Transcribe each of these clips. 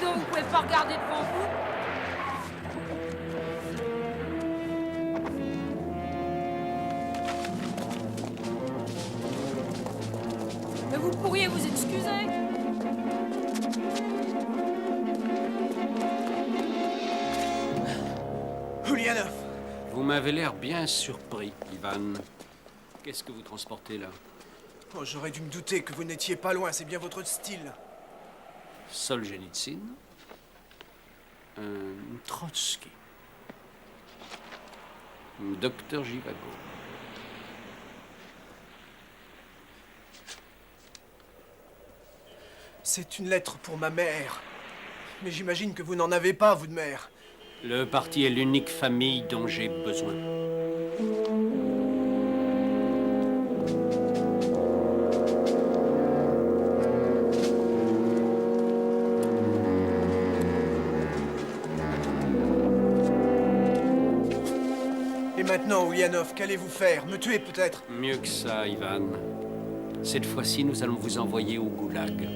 donc vous pouvez pas regarder devant vous? Mais vous pourriez vous excuser. Ulyanov! Vous m'avez l'air bien surpris, Ivan. Qu'est-ce que vous transportez là? Oh, j'aurais dû me douter que vous n'étiez pas loin, c'est bien votre style. Solzhenitsyn, Trotsky, Docteur Givago. C'est une lettre pour ma mère. Mais j'imagine que vous n'en avez pas, vous de mère. Le parti est l'unique famille dont j'ai besoin. Et maintenant, Ulyanov, qu'allez-vous faire? Me tuer peut-être? Mieux que ça, Ivan. Cette fois-ci, nous allons vous envoyer au goulag.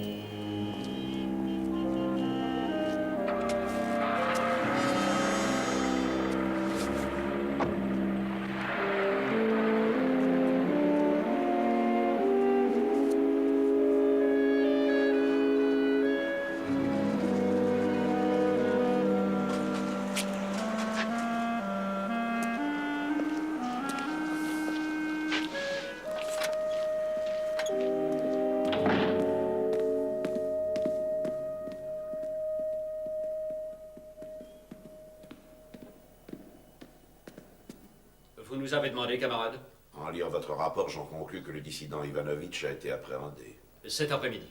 Vous nous avez demandé, camarade? En lisant votre rapport, j'en conclus que le dissident Ivanovitch a été appréhendé. Cet après-midi.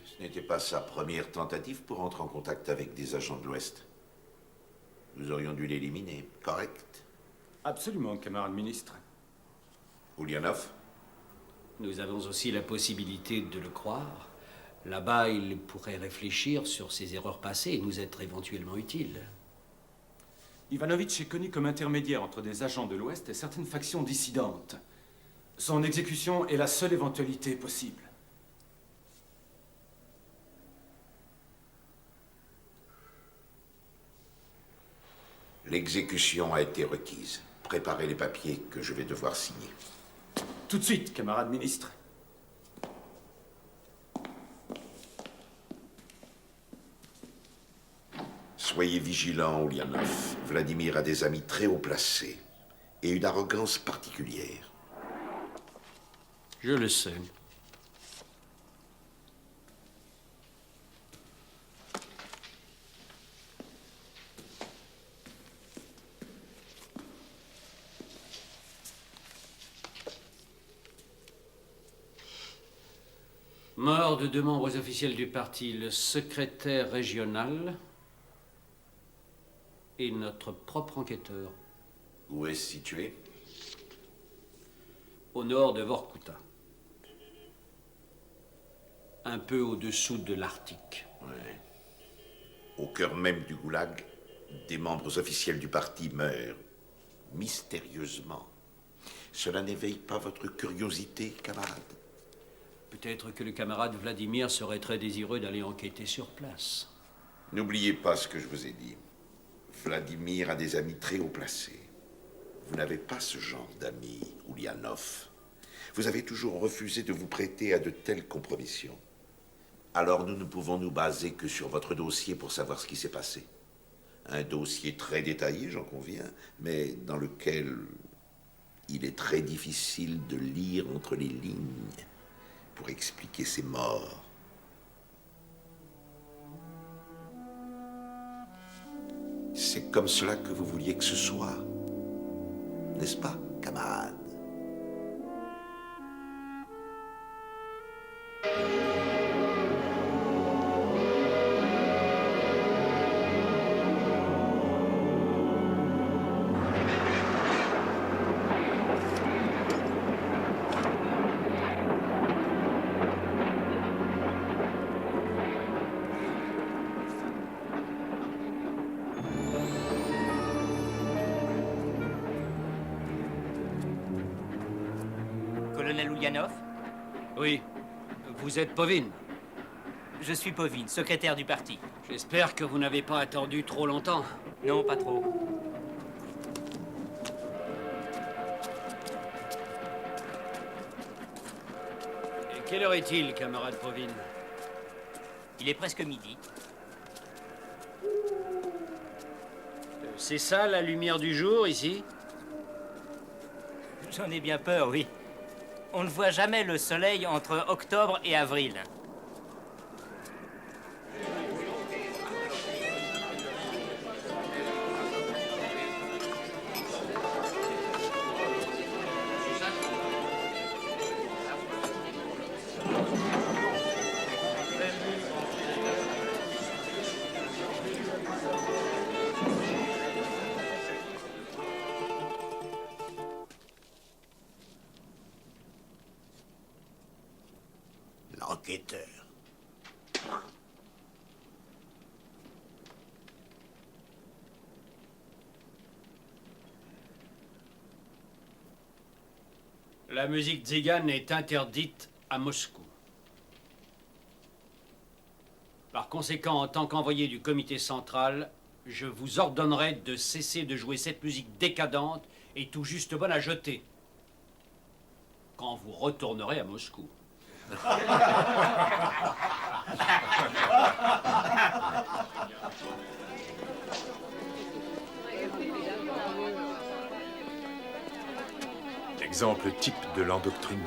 Ce n'était pas sa première tentative pour entrer en contact avec des agents de l'Ouest. Nous aurions dû l'éliminer, correct? Absolument, camarade ministre. Ulyanov? Nous avons aussi la possibilité de le croire. Là-bas, il pourrait réfléchir sur ses erreurs passées et nous être éventuellement utile. Ivanovitch est connu comme intermédiaire entre des agents de l'Ouest et certaines factions dissidentes. Son exécution est la seule éventualité possible. L'exécution a été requise. Préparez les papiers que je vais devoir signer. Tout de suite, camarade ministre. Soyez vigilant, Ulyanov. Vladimir a des amis très haut placés et une arrogance particulière. Je le sais. Mort de deux membres officiels du parti, le secrétaire régional et notre propre enquêteur. Où est-ce situé? Au nord de Vorkuta. Un peu au-dessous de l'Arctique. Ouais. Au cœur même du goulag, des membres officiels du parti meurent. Mystérieusement. Cela n'éveille pas votre curiosité, camarade? Peut-être que le camarade Vladimir serait très désireux d'aller enquêter sur place. N'oubliez pas ce que je vous ai dit. Vladimir a des amis très haut placés. Vous n'avez pas ce genre d'amis, Ulyanov. Vous avez toujours refusé de vous prêter à de telles compromissions. Alors nous ne pouvons nous baser que sur votre dossier pour savoir ce qui s'est passé. Un dossier très détaillé, j'en conviens, mais dans lequel il est très difficile de lire entre les lignes pour expliquer ces morts. C'est comme cela que vous vouliez que ce soit, n'est-ce pas, camarade? Colonel Ulyanov? Oui. Vous êtes Povin. Je suis Povin, secrétaire du parti. J'espère que vous n'avez pas attendu trop longtemps. Non, pas trop. Et quelle heure est-il, camarade Povin? Il est presque midi. C'est ça, la lumière du jour, ici? J'en ai bien peur, oui. On ne voit jamais le soleil entre octobre et avril. L'enquêteur. La musique tzigane est interdite à Moscou. Par conséquent, en tant qu'envoyé du comité central, je vous ordonnerai de cesser de jouer cette musique décadente et tout juste bonne à jeter quand vous retournerez à Moscou. Exemple type de l'endoctrinement.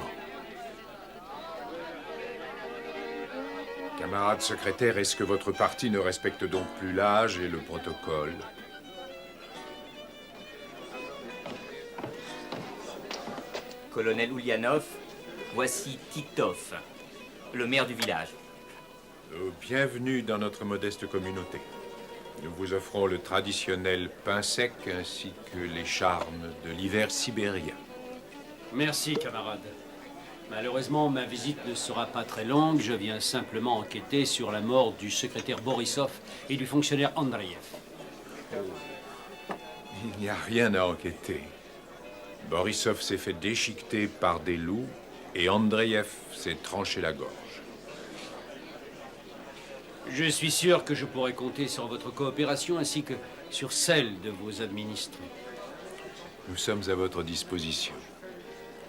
Camarade secrétaire, est-ce que votre parti ne respecte donc plus l'âge et le protocole? Colonel Ulyanov, voici Titov, le maire du village. Bienvenue dans notre modeste communauté. Nous vous offrons le traditionnel pain sec ainsi que les charmes de l'hiver sibérien. Merci, camarade. Malheureusement, ma visite ne sera pas très longue. Je viens simplement enquêter sur la mort du secrétaire Borisov et du fonctionnaire Andreev. Il n'y a rien à enquêter. Borisov s'est fait déchiqueter par des loups et Andreev s'est tranché la gorge. Je suis sûr que je pourrai compter sur votre coopération ainsi que sur celle de vos administrés. Nous sommes à votre disposition.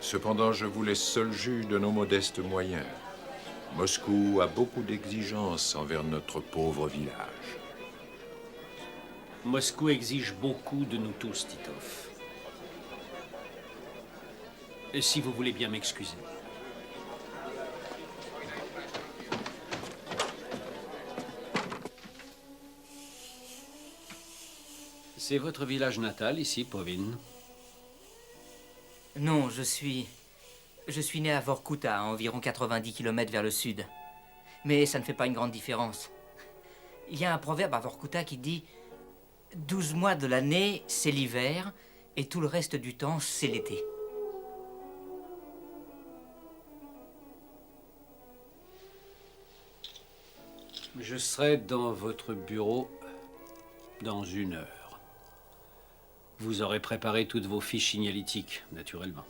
Cependant, je vous laisse seul juge de nos modestes moyens. Moscou a beaucoup d'exigences envers notre pauvre village. Moscou exige beaucoup de nous tous, Titov. Et si vous voulez bien m'excuser. C'est votre village natal ici, Povin? Non, je suis né à Vorkuta, à environ 90 km vers le sud. Mais ça ne fait pas une grande différence. Il y a un proverbe à Vorkuta qui dit « 12 mois de l'année, c'est l'hiver, et tout le reste du temps, c'est l'été. » Je serai dans votre bureau dans 1 heure. Vous aurez préparé toutes vos fiches signalétiques, naturellement.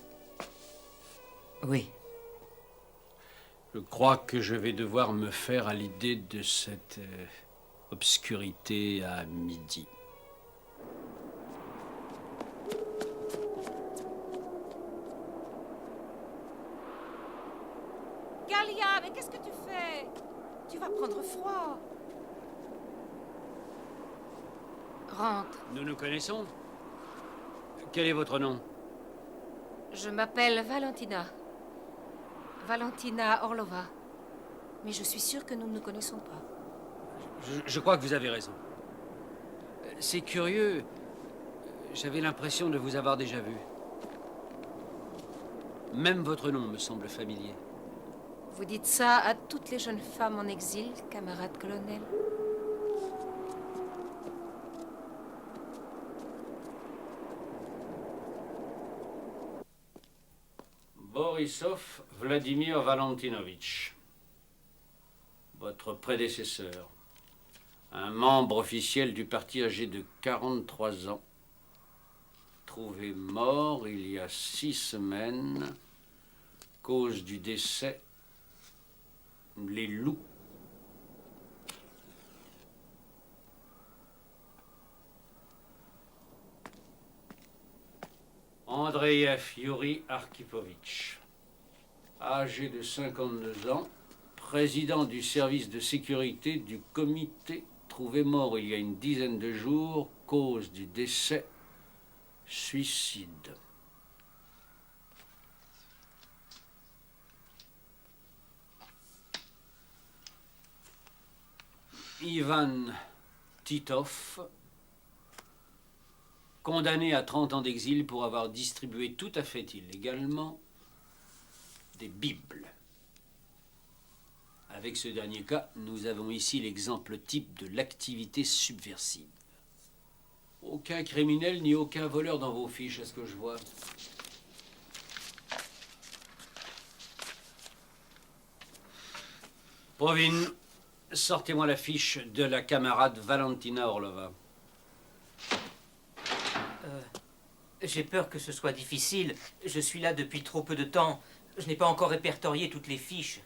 Oui. Je crois que je vais devoir me faire à l'idée de cette obscurité à midi. Galia, mais qu'est-ce que tu fais? Tu vas prendre froid. Rentre. Nous nous connaissons? Quel est votre nom? Je m'appelle Valentina. Valentina Orlova. Mais je suis sûre que nous ne nous connaissons pas. Je crois que vous avez raison. C'est curieux. J'avais l'impression de vous avoir déjà vu. Même votre nom me semble familier. Vous dites ça à toutes les jeunes femmes en exil, camarade colonel? Borisov Vladimir Valentinovitch, votre prédécesseur, un membre officiel du parti âgé de 43 ans, trouvé mort il y a 6 semaines Cause du décès, les loups. Andreev Yuri Arkipovitch, âgé de 52 ans, président du service de sécurité du comité, trouvé mort il y a une dizaine de jours, cause du décès, suicide. Ivan Titov, condamné à 30 ans d'exil pour avoir distribué tout à fait illégalement des Bibles. Avec ce dernier cas, nous avons ici l'exemple type de l'activité subversive. Aucun criminel ni aucun voleur dans vos fiches, à ce que je vois. Provine, sortez-moi la fiche de la camarade Valentina Orlova. J'ai peur que ce soit difficile. Je suis là depuis trop peu de temps. Je n'ai pas encore répertorié toutes les fiches.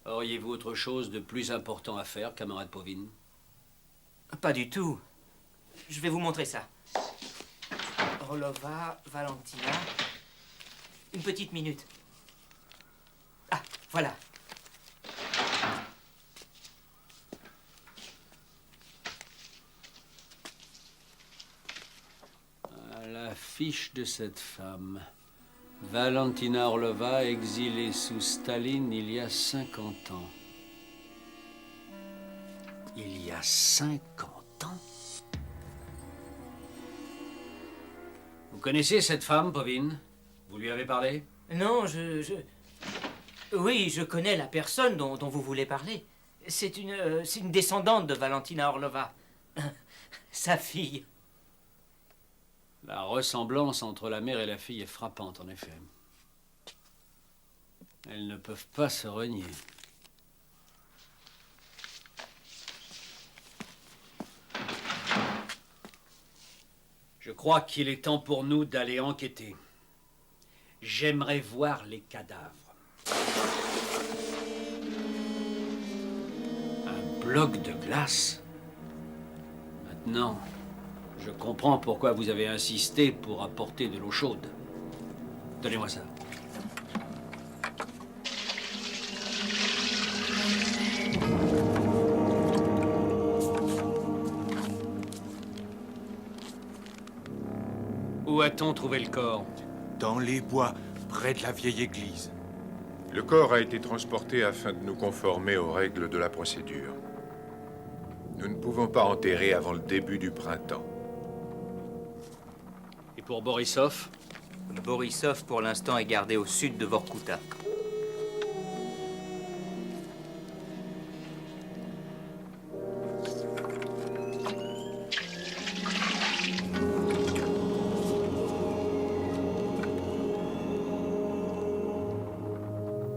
Auriez-vous autre chose de plus important à faire, camarade Provine? Pas du tout. Je vais vous montrer ça. Orlova, Valentina. Une petite minute. Ah, voilà. La fiche de cette femme. Valentina Orlova, exilée sous Staline il y a 50 ans. Il y a 50 ans? Vous connaissez cette femme, Provine? Vous lui avez parlé? Non, Oui, je connais la personne dont vous voulez parler. C'est une descendante de Valentina Orlova. Sa fille. La ressemblance entre la mère et la fille est frappante, en effet. Elles ne peuvent pas se renier. Je crois qu'il est temps pour nous d'aller enquêter. J'aimerais voir les cadavres. Un bloc de glace? Maintenant, je comprends pourquoi vous avez insisté pour apporter de l'eau chaude. Donnez-moi ça. Où a-t-on trouvé le corps? Dans les bois, près de la vieille église. Le corps a été transporté afin de nous conformer aux règles de la procédure. Nous ne pouvons pas enterrer avant le début du printemps. Et pour Borisov? Borisov, pour l'instant, est gardé au sud de Vorkuta.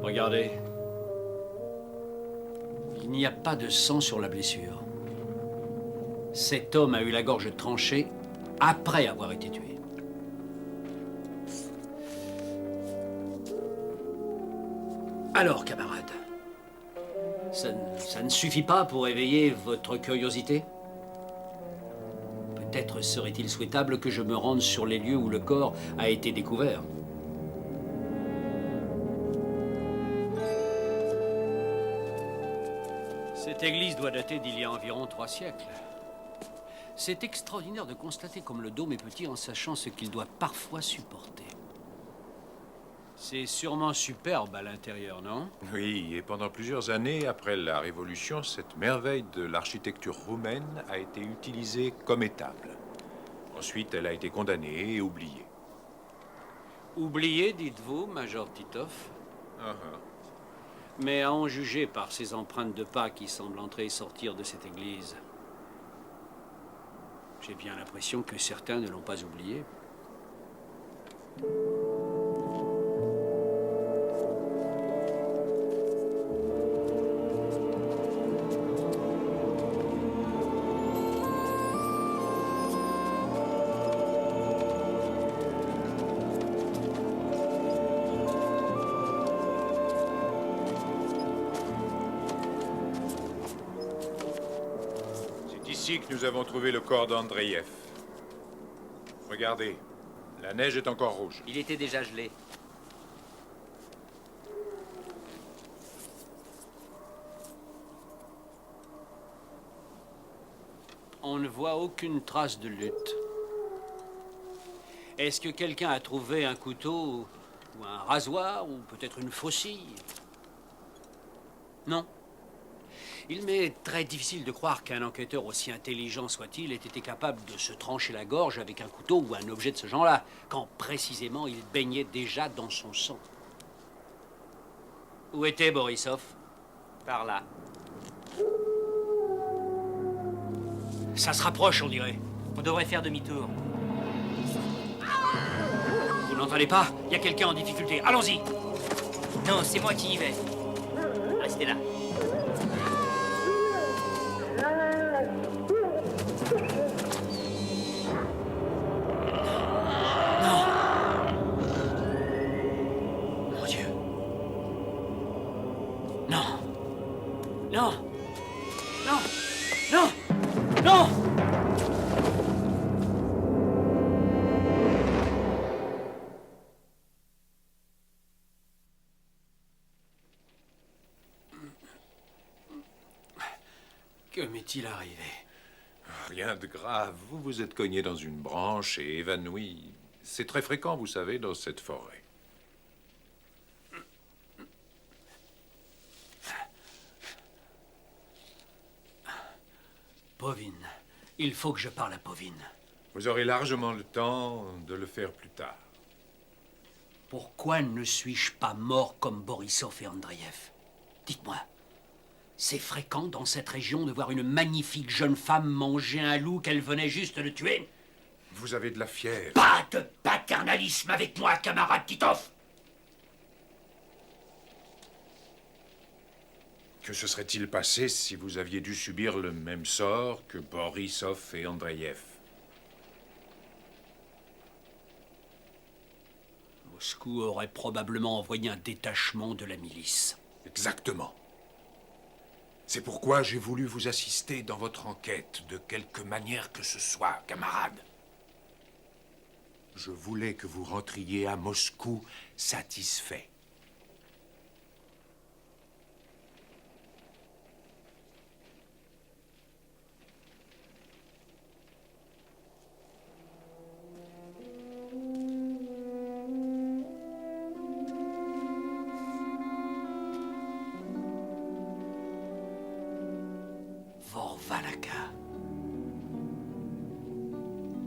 Regardez. Il n'y a pas de sang sur la blessure. Cet homme a eu la gorge tranchée après avoir été tué. Alors, camarade, ça ne suffit pas pour éveiller votre curiosité? Peut-être serait-il souhaitable que je me rende sur les lieux où le corps a été découvert. Cette église doit dater d'il y a environ 3 siècles. C'est extraordinaire de constater comme le dôme est petit en sachant ce qu'il doit parfois supporter. C'est sûrement superbe à l'intérieur, non? Oui, et pendant plusieurs années après la Révolution, cette merveille de l'architecture roumaine a été utilisée comme étable. Ensuite, elle a été condamnée et oubliée. Oublié, dites-vous, Major Titov? Uh-huh. Mais à en juger par ces empreintes de pas qui semblent entrer et sortir de cette église, j'ai bien l'impression que certains ne l'ont pas oublié. ici que nous avons trouvé le corps d'Andreev. Regardez, la neige est encore rouge. Il était déjà gelé. On ne voit aucune trace de lutte. Est-ce que quelqu'un a trouvé un couteau ou un rasoir ou peut-être une faucille? Non. Il m'est très difficile de croire qu'un enquêteur aussi intelligent soit-il ait été capable de se trancher la gorge avec un couteau ou un objet de ce genre-là, quand précisément il baignait déjà dans son sang. Où était Borisov? Par là. Ça se rapproche, on dirait. On devrait faire demi-tour. Vous n'entendez pas? Il y a quelqu'un en difficulté. Allons-y! Non, c'est moi qui y vais. Restez là. Mon Dieu. Non. Non. Non. Non. Non. Que m'est-il arrivé? Rien de grave. Vous vous êtes cogné dans une branche et évanoui. C'est très fréquent, vous savez, dans cette forêt. Povine. Il faut que je parle à Povine. Vous aurez largement le temps de le faire plus tard. Pourquoi ne suis-je pas mort comme Borisov et Andreev? Dites-moi. C'est fréquent dans cette région de voir une magnifique jeune femme manger un loup qu'elle venait juste de tuer? Vous avez de la fièvre. Pas de paternalisme avec moi, camarade Titov! Que se serait-il passé si vous aviez dû subir le même sort que Borisov et Andreev? Moscou aurait probablement envoyé un détachement de la milice. Exactement. C'est pourquoi j'ai voulu vous assister dans votre enquête, de quelque manière que ce soit, camarade. Je voulais que vous rentriez à Moscou satisfait. Vorvalaka.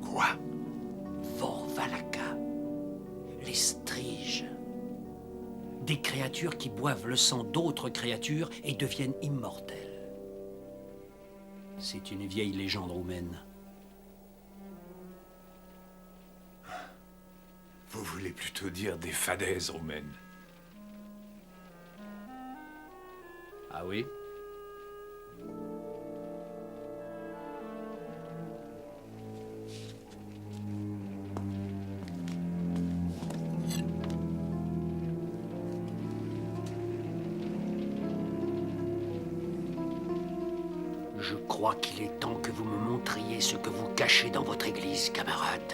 Quoi? Vorvalaka. Les striges. Des créatures qui boivent le sang d'autres créatures et deviennent immortelles. C'est une vieille légende roumaine. Vous voulez plutôt dire des fadaises roumaines. Ah oui? Je crois qu'il est temps que vous me montriez ce que vous cachez dans votre église, camarade.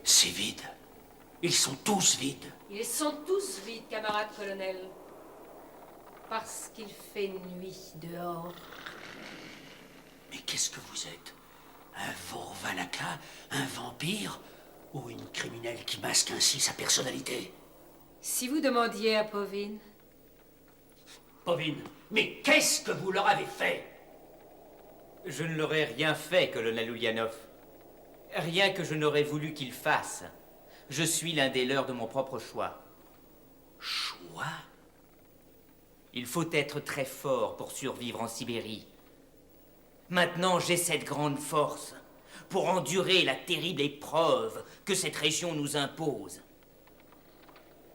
C'est vide. Ils sont tous vides. Ils sont tous vides, camarade colonel. Parce qu'il fait nuit dehors. Mais qu'est-ce que vous êtes? Un Vorvalaka, un vampire, ou une criminelle qui masque ainsi sa personnalité? Si vous demandiez à Povin... Povin, mais qu'est-ce que vous leur avez fait? Je ne leur ai rien fait, colonel Ulyanov. Rien que je n'aurais voulu qu'ils fassent. Je suis l'un des leurs de mon propre choix. Choix? Il faut être très fort pour survivre en Sibérie. Maintenant, j'ai cette grande force pour endurer la terrible épreuve que cette région nous impose.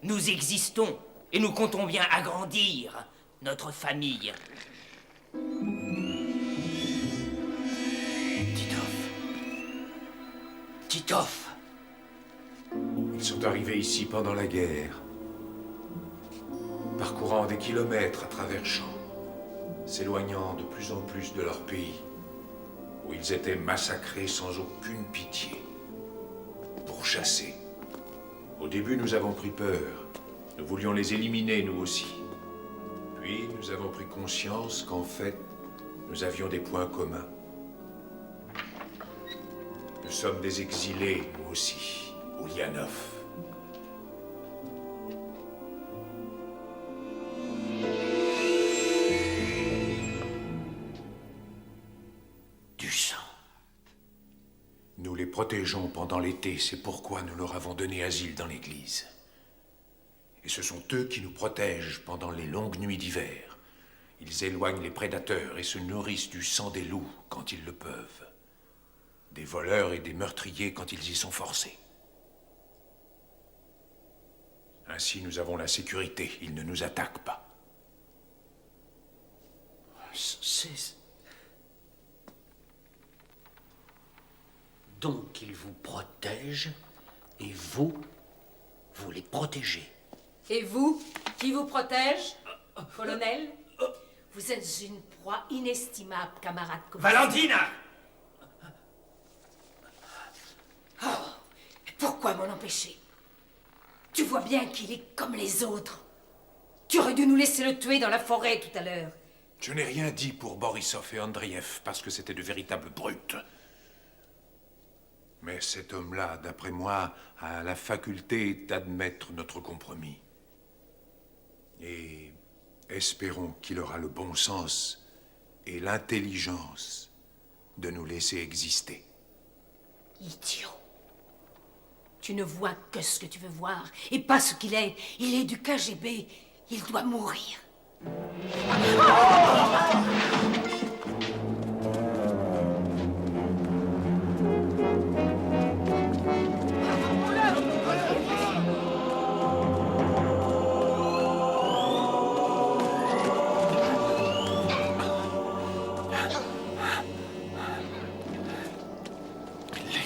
Nous existons et nous comptons bien agrandir notre famille. Titov! Ils sont arrivés ici pendant la guerre, parcourant des kilomètres à travers champs, s'éloignant de plus en plus de leur pays, où ils étaient massacrés sans aucune pitié, pourchassés. Au début, nous avons pris peur. Nous voulions les éliminer, nous aussi. Puis, nous avons pris conscience qu'en fait, nous avions des points communs. Nous sommes des exilés, nous aussi, Ulyanov. Du sang. Nous les protégeons pendant l'été, c'est pourquoi nous leur avons donné asile dans l'église. Et ce sont eux qui nous protègent pendant les longues nuits d'hiver. Ils éloignent les prédateurs et se nourrissent du sang des loups quand ils le peuvent. Des voleurs et des meurtriers quand ils y sont forcés. Ainsi, nous avons la sécurité. Ils ne nous attaquent pas. Donc ils vous protègent, et vous, vous les protégez. Et vous, qui vous protège, colonel? Vous êtes une proie inestimable, camarade. Valentina! Oh, pourquoi m'en empêcher? Tu vois bien qu'il est comme les autres. Tu aurais dû nous laisser le tuer dans la forêt tout à l'heure. Je n'ai rien dit pour Borisov et Andreev parce que c'était de véritables brutes. Mais cet homme-là, d'après moi, a la faculté d'admettre notre compromis. Et espérons qu'il aura le bon sens et l'intelligence de nous laisser exister. Idiot. Tu ne vois que ce que tu veux voir, et pas ce qu'il est. Il est du KGB. Il doit mourir.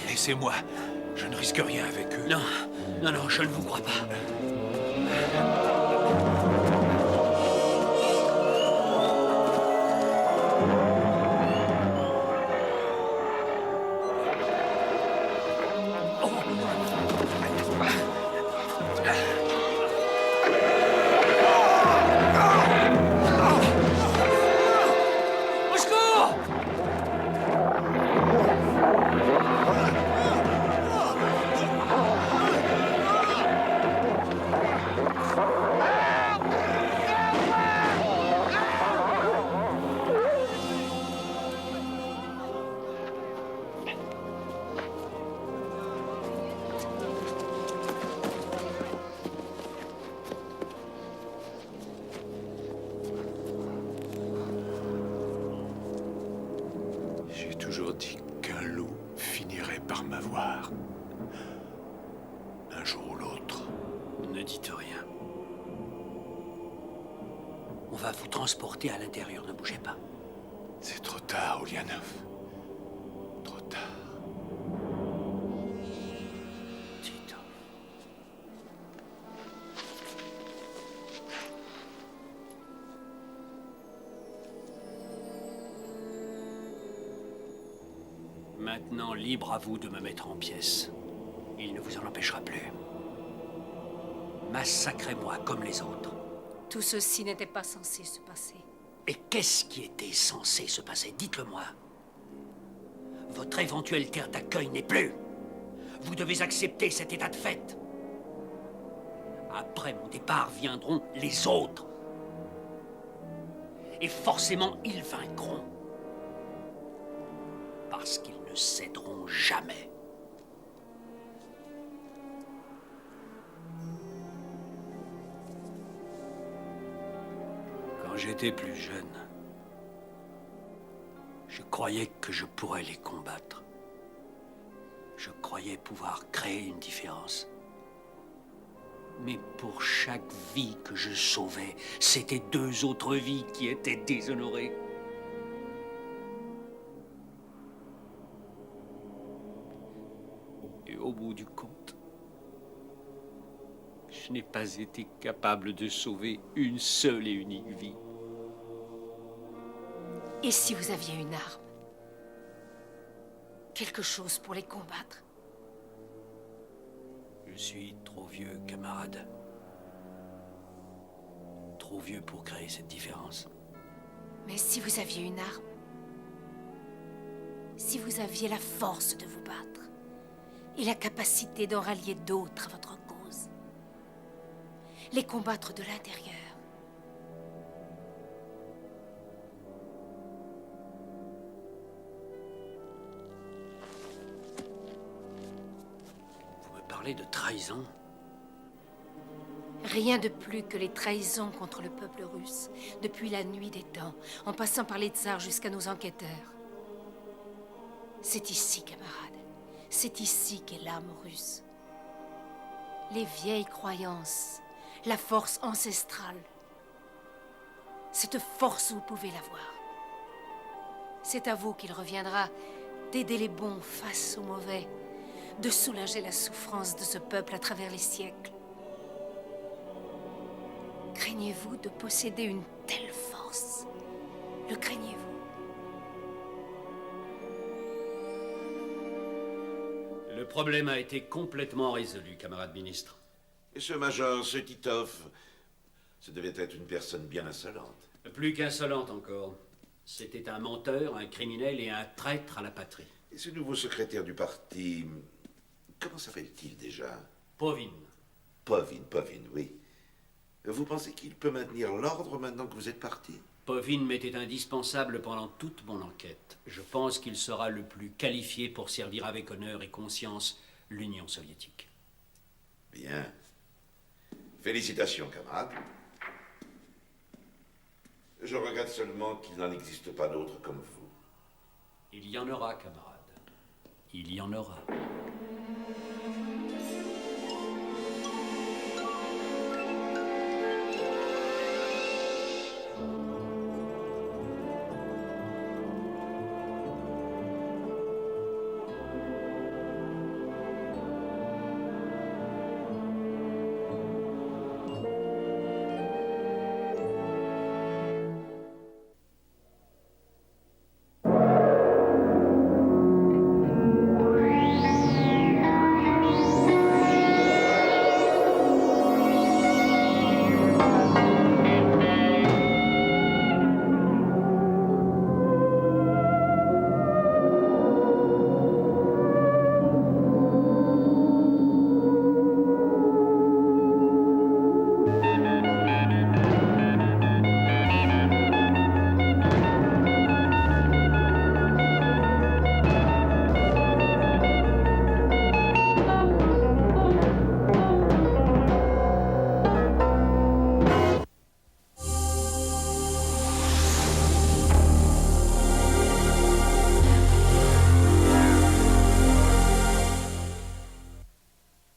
Laissez-moi. Je ne risque rien avec eux. Non, non, non, je ne vous crois pas. J'ai toujours dit qu'un loup finirait par m'avoir. Un jour ou l'autre. Ne dites rien. On va vous transporter à l'intérieur, ne bougez pas. C'est trop tard, Ulyanov. Trop tard. Titov. Maintenant, libre à vous de me mettre en pièces. Il ne vous en empêchera plus. Massacrez-moi comme les autres. Tout ceci n'était pas censé se passer. Et qu'est-ce qui était censé se passer? Dites-le-moi. Votre éventuelle terre d'accueil n'est plus. Vous devez accepter cet état de fait. Après mon départ viendront les autres. Et forcément, ils vaincront. Parce qu'ils ne céderont jamais. Quand j'étais plus jeune, je croyais que je pourrais les combattre. Je croyais pouvoir créer une différence. Mais pour chaque vie que je sauvais, c'était 2 autres vies qui étaient déshonorées. Et au bout du compte, je n'ai pas été capable de sauver une seule et unique vie. Et si vous aviez une arme? Quelque chose pour les combattre? Je suis trop vieux, camarade. Trop vieux pour créer cette différence. Mais si vous aviez une arme? Si vous aviez la force de vous battre et la capacité d'en rallier d'autres à votre cause, les combattre de l'intérieur. Vous me parlez de trahison? Rien de plus que les trahisons contre le peuple russe, depuis la nuit des temps, en passant par les tsars jusqu'à nos enquêteurs. C'est ici, camarades. C'est ici qu'est l'âme russe. Les vieilles croyances, la force ancestrale. Cette force, vous pouvez l'avoir. C'est à vous qu'il reviendra d'aider les bons face aux mauvais, de soulager la souffrance de ce peuple à travers les siècles. Craignez-vous de posséder une telle force? Le craignez-vous? Le problème a été complètement résolu, camarade ministre. Et ce major, ce Titov, ce devait être une personne bien insolente. Plus qu'insolente encore. C'était un menteur, un criminel et un traître à la patrie. Et ce nouveau secrétaire du parti, comment s'appelle-t-il déjà? Povin. Povin, oui. Vous pensez qu'il peut maintenir l'ordre maintenant que vous êtes parti? Povin m'était indispensable pendant toute mon enquête. Je pense qu'il sera le plus qualifié pour servir avec honneur et conscience l'Union soviétique. Bien. Félicitations, camarade. Je regrette seulement qu'il n'en existe pas d'autres comme vous. Il y en aura, camarade. Il y en aura.